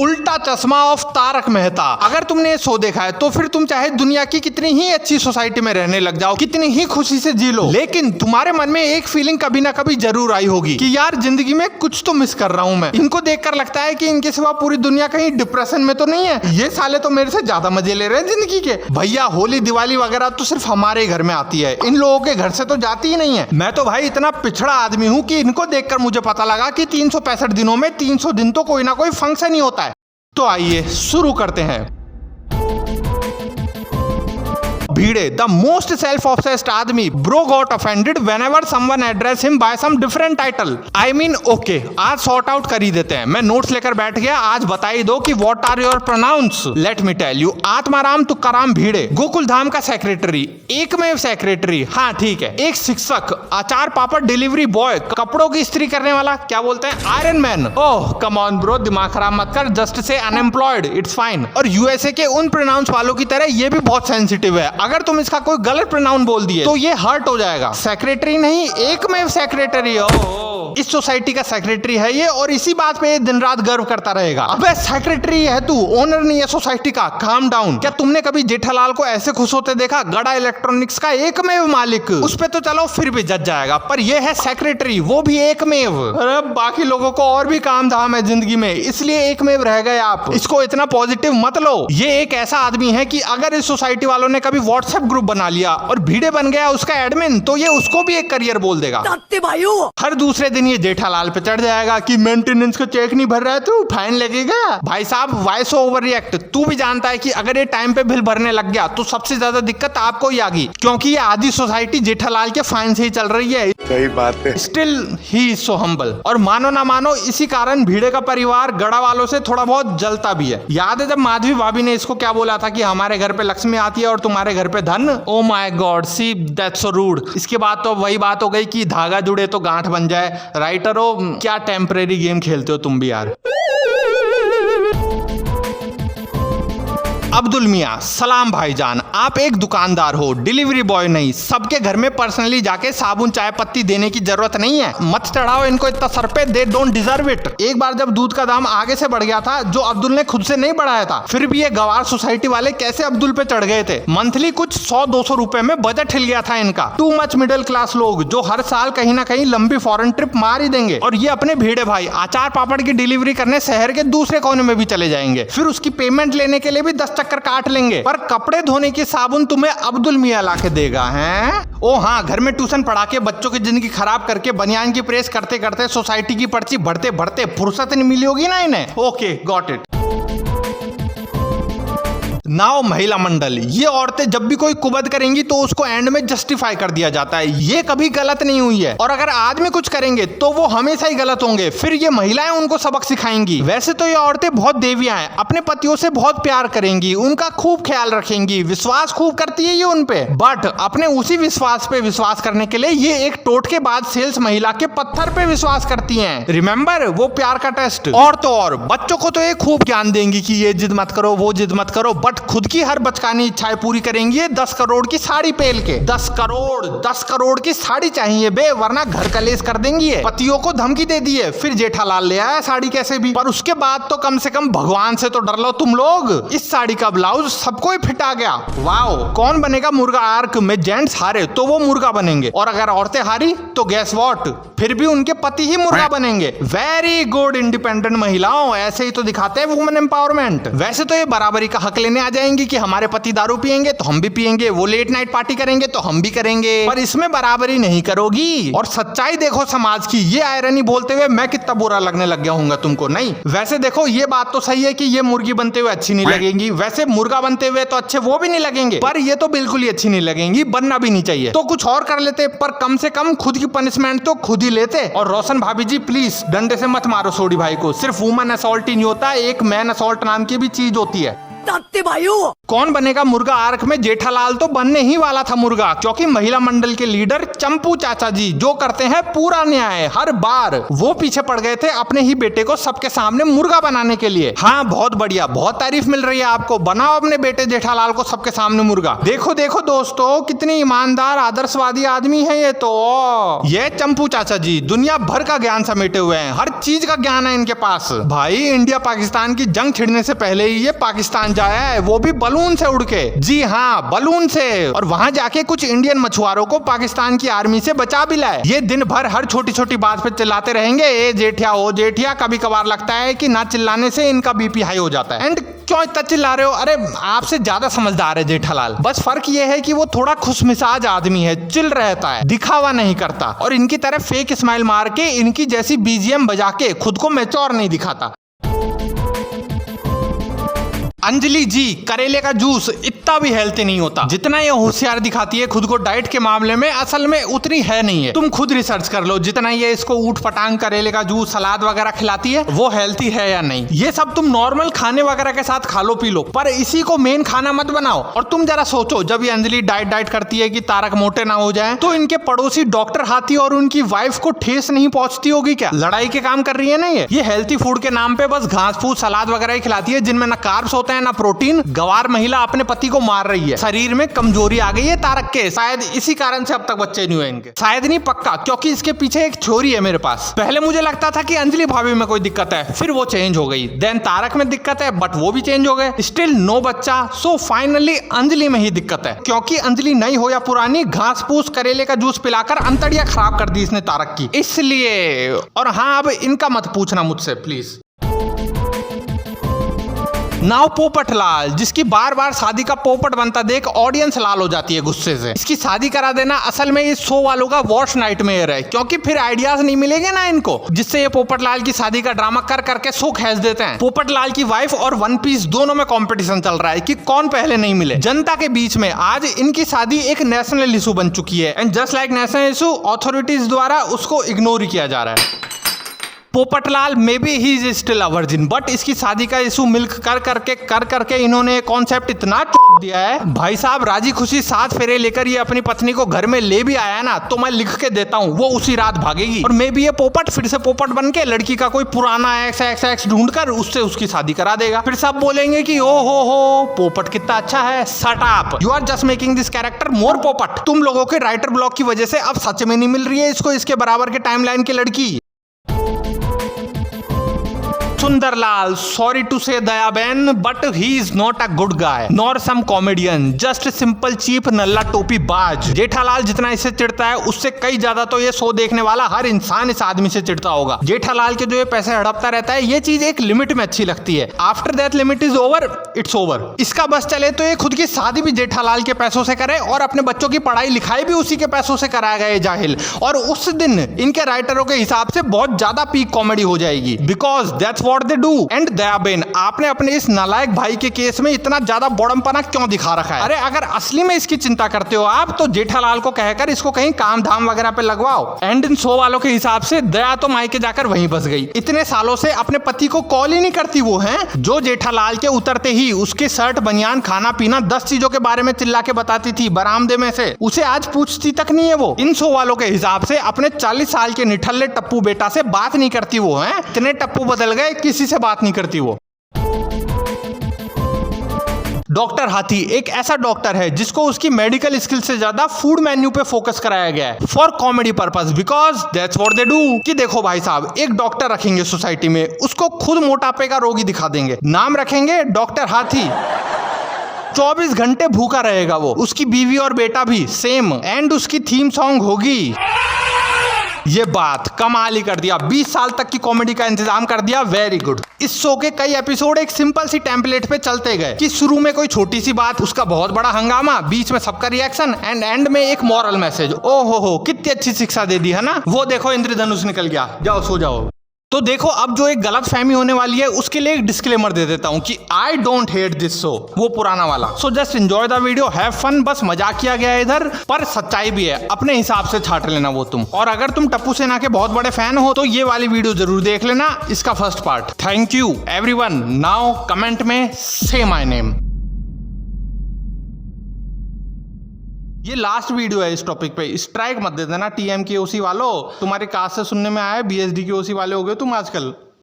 उल्टा चश्मा ऑफ तारक मेहता। अगर तुमने ये शो देखा है तो फिर तुम चाहे दुनिया की कितनी ही अच्छी सोसाइटी में रहने लग जाओ, कितनी ही खुशी से जी लो, लेकिन तुम्हारे मन में एक फीलिंग कभी ना कभी जरूर आई होगी कि यार जिंदगी में कुछ तो मिस कर रहा हूं मैं। इनको देखकर लगता है कि इनके सिवा पूरी दुनिया कहीं डिप्रेशन में तो नहीं है, ये साले तो मेरे से ज्यादा मजे ले रहे हैं जिंदगी के। भैया होली दिवाली वगैरह तो सिर्फ हमारे घर में आती है, इन लोगों के घर से तो जाती ही नहीं है। मैं तो भाई इतना पिछड़ा आदमी हूँ कि इनको देखकर मुझे पता लगा कि 365 दिनों में 300 दिन तो कोई ना कोई फंक्शन ही होता है। तो आइए शुरू करते हैं। भिड़े, the most self-obsessed आदमी, bro got offended whenever someone address him by some different title. I mean, okay, आज सॉर्ट आउट कर ही देते हैं। मैं नोट्स लेकर बैठ गया, आज बता ही दो कि what are your pronouns? Let me tell you, Atmaram Tukaram भिड़े, गोकुल धाम का सेक्रेटरी, एकमेव सेक्रेटरी, हाँ ठीक है, एक शिक्षक, अचार पापड़ डिलीवरी बॉय, कपड़ों की इस्त्री करने वाला, क्या बोलते हैं, iron man. Oh come on bro, दिमाग खराब मत कर, just say unemployed, it's fine. और यूएसए के उन प्रोनाउंस वालों की तरह ये भी बहुत सेंसिटिव है, अगर तुम इसका कोई गलत प्रोनाउन बोल दिए तो ये हर्ट हो जाएगा। सेक्रेटरी नहीं, एकमेव सेक्रेटरी। इस सोसाइटी का सेक्रेटरी है ये, और इसी बात पे दिन रात गर्व करता रहेगा। अबे सेक्रेटरी है तू, ओनर नहीं है सोसाइटी का, काम डाउन। क्या तुमने कभी जेठालाल को ऐसे खुश होते देखा? गड़ा इलेक्ट्रॉनिक्स का एकमेव मालिक, उस पे तो चलो फिर भी जज जाएगा, पर ये है सेक्रेटरी, वो भी एकमेव। अरे बाकी लोगों को और भी काम धाम है जिंदगी में, इसलिए एकमेव रह गए आप। इसको इतना पॉजिटिव मत लो। ये एक ऐसा आदमी है कि अगर इस सोसाइटी वालों ने कभी व्हाट्सएप ग्रुप बना लिया और भिड़े बन गया उसका एडमिन, तो ये उसको भी एक करियर बोल देगा। हर दूसरे दिन ये जेठालाल पे चढ़ जाएगा कि मेंटेनेंस का चेक नहीं भर रहा है तू, फाइन लगेगा। भाई साहब वॉइस ओवर रिएक्ट, तू भी जानता है कि अगर ये टाइम पे बिल भरने लग गया तो सबसे ज्यादा दिक्कत आपको ही आ गई, क्योंकि ये आधी सोसाइटी जेठालाल के फाइन से ही चल रही है। सही बात है। Still he is so humble. और मानो ना मानो इसी कारण भिड़े का परिवार गड़ा वालों से थोड़ा बहुत जलता भी है। याद है जब माधवी भाभी ने इसको क्या बोला था कि हमारे घर पे लक्ष्मी आती है और तुम्हारे घर पे धन। Oh my God, see that's so rude. इसके बाद तो वही बात हो गई कि धागा जुड़े तो गांठ बन जाए। राइटर हो, क्या टेम्परेरी गेम खेलते हो तुम भी यार। अब्दुल मियाँ, सलाम भाईजान, आप एक दुकानदार हो, डिलीवरी बॉय नहीं। सबके घर में पर्सनली जाके साबुन चाय पत्ती देने की जरूरत नहीं है। मत चढ़ाओ इनको इतना सर पे, दे डोंट डिजर्व इट। एक बार जब दूध का दाम आगे से बढ़ गया था, जो अब्दुल ने खुद से नहीं बढ़ाया था, फिर भी ये गवार सोसाइटी वाले कैसे अब्दुल पे चढ़ गए थे। मंथली कुछ 100-200 रुपए में बजट हिल गया था इनका। टू मच मिडिल क्लास लोग जो हर साल कहीं ना कहीं लंबी फॉरेन ट्रिप मार ही देंगे, और ये अपने भिड़े भाई अचार पापड़ की डिलीवरी करने शहर के दूसरे कोने में भी चले जाएंगे। फिर उसकी पेमेंट लेने के लिए भी 10 चक्कर काट लेंगे, पर कपड़े धोने की साबुन तुम्हें अब्दुल मियाँ ला के देगा हैं। ओ हाँ, घर में ट्यूशन पढ़ा के बच्चों की जिंदगी खराब करके बनियान की प्रेस करते करते सोसाइटी की पर्ची भरते भरते फुर्सत नहीं मिली होगी ना इन्हें। Okay got it. नाउ महिला मंडल, ये औरतें जब भी कोई कुबद करेंगी तो उसको एंड में जस्टिफाई कर दिया जाता है, ये कभी गलत नहीं हुई है, और अगर आदमी कुछ करेंगे तो वो हमेशा ही गलत होंगे, फिर ये महिलाएं उनको सबक सिखाएंगी। वैसे तो ये औरतें बहुत देवियां हैं, अपने पतियों से बहुत प्यार करेंगी, उनका खूब ख्याल रखेंगी, विश्वास खूब करती है ये उन पे, बट अपने उसी विश्वास पे विश्वास करने के लिए ये एक टोटकेबाज सेल्स महिला के पत्थर पे विश्वास करती हैं। रिमेंबर वो प्यार का टेस्ट। और तो और बच्चों को तो ये खूब ज्ञान देंगी कि ये जिद मत करो, वो जिद मत करो, बट खुद की हर बचकानी इच्छाएं पूरी करेंगी 10 करोड़ की साड़ी पहन के। 10 करोड़ की साड़ी चाहिए बे, वरना घर कलेश कर देंगी। पतियों को धमकी दे दी है, फिर जेठालाल ले आया साड़ी कैसे भी, पर उसके बाद तो कम से कम भगवान से तो डर लो तुम लोग। इस साड़ी का ब्लाउज सबको ही फिट आ गया। वाओ, कौन बनेगा मुर्गा आर्क में? जेंट्स हारे तो वो मुर्गा बनेंगे, और अगर औरतें हारी तो गैस व्हाट, फिर भी उनके पति ही मुर्गा बनेंगे। वेरी गुड इंडिपेंडेंट महिलाओं, ऐसे ही तो दिखाते हैं वुमेन एम्पावरमेंट। वैसे तो ये बराबरी का हक लेने आ जाएंगी कि हमारे पति दारू पियेंगे तो हम भी पियेंगे, वो लेट नाइट पार्टी करेंगे तो हम भी करेंगे, पर इसमें बराबरी नहीं करोगी। और सच्चाई देखो समाज की, ये आयरनी बोलते हुए मैं कितना बुरा लगने लग गया हूँ तुमको। नहीं, वैसे देखो ये बात तो सही है कि ये मुर्गी बनते हुए अच्छी नहीं लगेंगी, वैसे मुर्गा बनते हुए तो अच्छे वो भी नहीं लगेंगे, पर ये तो बिल्कुल ही अच्छी नहीं लगेंगी, बनना भी नहीं चाहिए। तो कुछ और कर लेते, पर कम से कम खुद की पनिशमेंट तो खुद ही लेते। और रोशन भाभी जी प्लीज डंडे से मत मारो सोडी भाई को, सिर्फ वुमन असॉल्ट ही नहीं होता, एक मैन असॉल्ट नाम की भी चीज होती है। कौन बनेगा मुर्गा आर्क में? जेठालाल तो बनने ही वाला था मुर्गा, क्योंकि महिला मंडल के लीडर चंपू चाचा जी जो करते हैं पूरा न्याय हर बार, वो पीछे पड़ गए थे अपने ही बेटे को सबके सामने मुर्गा बनाने के लिए। हाँ बहुत बढ़िया, बहुत तारीफ मिल रही है आपको, बनाओ अपने बेटे जेठालाल को सबके सामने मुर्गा। देखो देखो दोस्तों कितनी ईमानदार आदर्शवादी आदमी है ये चंपू चाचा जी दुनिया भर का ज्ञान समेटे हुए हैं, हर चीज का ज्ञान है इनके पास। भाई इंडिया पाकिस्तान की जंग छिड़ने से पहले ही ये पाकिस्तान जाया है, वो भी बलून से उड़ के। जी हाँ बलून से, और वहां जाके कुछ इंडियन मछुआरों को पाकिस्तान की आर्मी से बचा भी लाए। ये दिन भर हर छोटी छोटी बात पे चिल्लाते रहेंगे, ए जेठिया ओ जेठिया। कभी कभार लगता है कि ना चिल्लाने से इनका बीपी हाई हो जाता है। एंड क्यों इतना चिल्ला रहे हो? अरे आपसे ज्यादा समझदार है जेठालाल, बस फर्क ये है कि वो थोड़ा खुशमिजाज आदमी है, चिल रहता है, दिखावा नहीं करता, और इनकी तरह फेक स्माइल मार के इनकी जैसी बीजीएम बजा के खुद को मैच्योर नहीं दिखाता। अंजलि जी करेले का जूस इतना भी हेल्थी नहीं होता जितना ये होशियार दिखाती है खुद को डाइट के मामले में, असल में उतनी है नहीं है। तुम खुद रिसर्च कर लो, जितना ये इसको ऊट पटांग करेले का जूस सलाद वगैरह खिलाती है वो हेल्थी है या नहीं। ये सब तुम नॉर्मल खाने वगैरह के साथ खा लो पी लो, पर इसी को मेन खाना मत बनाओ। और तुम जरा सोचो, जब ये अंजलि डाइट करती है कि तारक मोटे ना हो जाए, तो इनके पड़ोसी डॉक्टर हाथी और उनकी वाइफ को ठेस नहीं पहुंचती होगी क्या? लड़ाई के काम कर रही है ना ये हेल्थी फूड के नाम पे बस घास फूस सलाद वगैरह ही खिलाती है, जिनमें ना कार्ब्स होते हैं ना प्रोटीन। गवार महिला अपने पति को मार रही है, शरीर में कमजोरी आ गई है तारक के, शायद इसी कारण से अब तक बच्चे नहीं हुए इनके। शायद नहीं पक्का, क्योंकि इसके पीछे एक थ्योरी है मेरे पास। पहले मुझे लगता था कि अंजलि भाभी में कोई दिक्कत है, फिर वो चेंज हो गई। देन तारक में दिक्कत है, बट वो भी चेंज हो गए। स्टिल नो बच्चा, सो फाइनली अंजलि में ही दिक्कत है, क्योंकि अंजलि नई हो या पुरानी, घास फूस करेले का जूस पिलाकर अंतड़ियां खराब कर दी इसने तारक की, इसलिए। और हाँ अब इनका मत पूछना मुझसे प्लीज। नाउ पोपटलाल, जिसकी बार बार शादी का पोपट बनता देख ऑडियंस लाल हो जाती है गुस्से से। इसकी शादी करा देना असल में इस शो वालों का वर्स्ट नाइटमेयर है, क्योंकि फिर आइडियाज नहीं मिलेंगे ना इनको, जिससे ये पोपटलाल की शादी का ड्रामा कर करके शो खींच देते हैं। पोपटलाल की वाइफ और वन पीस दोनों में कंपटीशन चल रहा है कि कौन पहले नहीं मिले। जनता के बीच में आज इनकी शादी एक नेशनल इशू बन चुकी है, and just like national issue authorities द्वारा उसको इग्नोर किया जा रहा है। Popatlal may be he is still a virgin, but इसकी शादी का इशू मिल्क कर करके इन्होंने कॉन्सेप्ट इतना चोट दिया है। भाई साहब राजी खुशी 7 फेरे लेकर ये अपनी पत्नी को घर में ले भी आया ना, तो मैं लिख के देता हूँ वो उसी रात भागेगी, और मे बी ये पोपट फिर से पोपट बन के लड़की का कोई पुराना एक्स ढूंढकर उससे उसकी शादी करा देगा। फिर सब बोलेंगे कि ओ हो पोपट कितना अच्छा है। Shut up, you are just making this character more Popat. तुम लोगों के राइटर ब्लॉक की वजह से अब सच में नहीं मिल रही है इसको इसके बराबर के टाइमलाइन की लड़की। Sundarlal, sorry to say Dayaben, but he is not a good guy nor some comedian, just simple cheap नल्ला टोपी बाज। जेठालाल जितना इससे चिढ़ता है उससे कई ज्यादा तो ये शो देखने वाला हर इंसान इस आदमी से चिढ़ता होगा। जेठालाल के जो ये पैसे हड़पता रहता है, ये चीज एक लिमिट में अच्छी लगती है। After that limit is over, it's over. इसका बस चले तो ये खुद की शादी भी जेठालाल के पैसों से करे और अपने बच्चों की पढ़ाई लिखाई भी उसी के पैसों से कराया गया जाहिल, और उस दिन इनके राइटरों के हिसाब से बहुत ज्यादा पीक कॉमेडी हो जाएगी, because that's what they do. And Dayaben, आपने अपने इस नालायक भाई के केस में इतना ज्यादा बौड़मपना क्यों दिखा रखा है? अरे अगर असली में इसकी चिंता करते हो आप, तो जेठालाल को कहकर इसको कहीं काम धाम वगैरह पे लगवाओ। एंड इन शो वालों के हिसाब से दया तो मायके जाकर वहीं बस गई। इतने सालों से अपने पति को कॉल ही नहीं करती वो है, जो जेठालाल के उतरते ही उसके शर्ट बनियान खाना पीना 10 चीजों के बारे में चिल्ला के बताती थी बरामदे में से, उसे आज पूछती तक नहीं है वो। इन शो वालों के हिसाब से अपने 40 साल के निठल्ले टप्पू बेटा से बात नहीं करती वो है। इतने टप्पू बदल गए, किसी से बात नहीं करती वो। डॉक्टर हाथी एक ऐसा डॉक्टर है जिसको उसकी मेडिकल स्किल से ज्यादा फूड मेन्यू पे फोकस कराया गया है for comedy purpose, because that's what they do. कि देखो भाई साहब, एक डॉक्टर रखेंगे सोसाइटी में, उसको खुद मोटापे का रोगी दिखा देंगे, नाम रखेंगे डॉक्टर हाथी। 24 घंटे भूखा रहेगा वो, उसकी बीवी और बेटा भी सेम, एंड उसकी थीम सॉन्ग होगी। ये बात कमाल ही कर दिया, 20 साल तक की कॉमेडी का इंतजाम कर दिया, वेरी गुड। इस शो के कई एपिसोड एक सिंपल सी टेम्पलेट पे चलते गए कि शुरू में कोई छोटी सी बात, उसका बहुत बड़ा हंगामा, बीच में सबका रिएक्शन, एंड एंड में एक मॉरल मैसेज। ओ हो कितनी अच्छी शिक्षा दे दी है ना। वो देखो इंद्रधनुष निकल गया, जाओ सो जाओ। तो देखो अब जो एक गलत फहमी होने वाली है उसके लिए एक डिस्क्लेमर दे देता हूँ कि I don't hate this show, वो पुराना वाला। So just enjoy the video, have fun. बस मजाक किया गया है इधर, पर सच्चाई भी है, अपने हिसाब से छाट लेना वो तुम। और अगर तुम टप्पू सेना के बहुत बड़े फैन हो तो ये वाली वीडियो जरूर देख लेना, इसका first part. Thank you everyone. Now comment में से माय नेम। ये लास्ट वीडियो है इस टॉपिक पे, स्ट्राइक मत दे देना टीएम के ओसी वालों, तुम्हारे कास्ट से सुनने में आया BSD के ओसी वाले हो गए तुम आजकल।